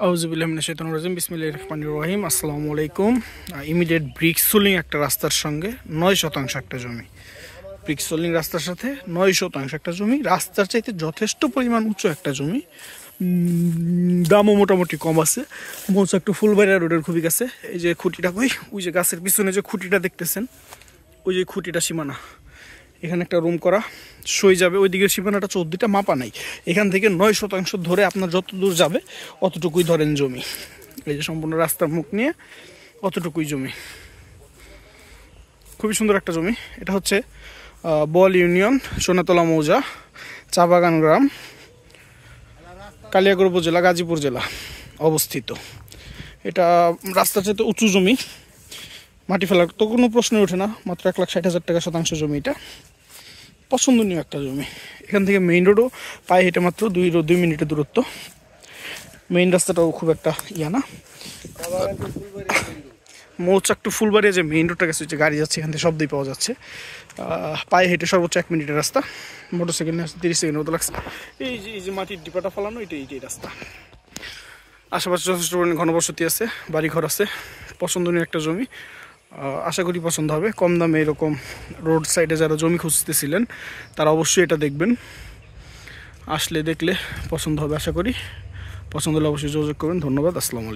আউযুবিল্লাহি মিনাশ শাইতানির রাজিম বিসমিল্লাহির রহমানির রহিম। আসসালামু আলাইকুম। ইমিডিয়েট ব্রিক সোলিং একটা রাস্তার সঙ্গে ৯% একটা জমি, ব্রিক সোলিং রাস্তার সাথে ৯% একটা জমি, রাস্তার চাইতে যথেষ্ট পরিমাণ উঁচু একটা জমি। দামও মোটামুটি কম আছে। মৌচাক ফুলবাড়িয়া রোডের খুবই কাছে। এই যে খুঁটিটা, ওই যে গাছের পিছনে যে খুঁটিটা দেখতেছেন, ওই যে খুঁটিটা সীমানা। এখানে একটা রুম করা সই যাবে, ওইদিকে সীমানাটা 14টা মাপা নাই। এখান থেকে ৯% ধরে আপনার যত দূর যাবে অতটুকুই ধরেন জমি। এই যে সম্পূর্ণ রাস্তার মুখ নিয়ে অতটুকুই জমি, খুবই সুন্দর একটা জমি। এটা হচ্ছে বল ইউনিয়ন, সোনাতলা মৌজা, চা বাগান গ্রাম, কালিয়াকৈর উপজেলা, গাজীপুর জেলা অবস্থিত। এটা রাস্তার চাইতে উঁচু জমি, মাটি ফেলার তো কোনো প্রশ্নই ওঠে না। মাত্র 1,60,000 টাকা শতাংশ জমি। এটা পছন্দনীয় একটা জমি। এখান থেকে মেইন রোডও পায়ে হেঁটে মাত্র 2 মিনিটের দূরত্ব। মেইন রাস্তাটাও খুব একটা ইয়া না। মৌচাক টু ফুলবাড়িয়া যে মেইন রোডটা গেছে, যে গাড়ি যাচ্ছে এখান থেকে শব্দই পাওয়া যাচ্ছে। পায়ে হেঁটে সর্বোচ্চ 1 মিনিটের রাস্তা, মোটর সাইকেল নিয়ে 30 সেকেন্ড মতো লাগছে। এই যে মাটির ডিপাটা ফেলানো, এইটাই রাস্তা। আশেপাশে যথেষ্ট পরিমাণে ঘনবসতি আছে, বাড়িঘর আছে। পছন্দনীয় একটা জমি, আশা করি পছন্দ হবে। কম দামে এরকম রোড সাইডে যারা জমি খুঁজতেছিলেন তারা অবশ্যই এটা দেখবেন, আসলে দেখলে পছন্দ হবে আশা করি। পছন্দ হলে অবশ্যই যোগাযোগ করবেন। ধন্যবাদ। আসসালামু আলাইকুম।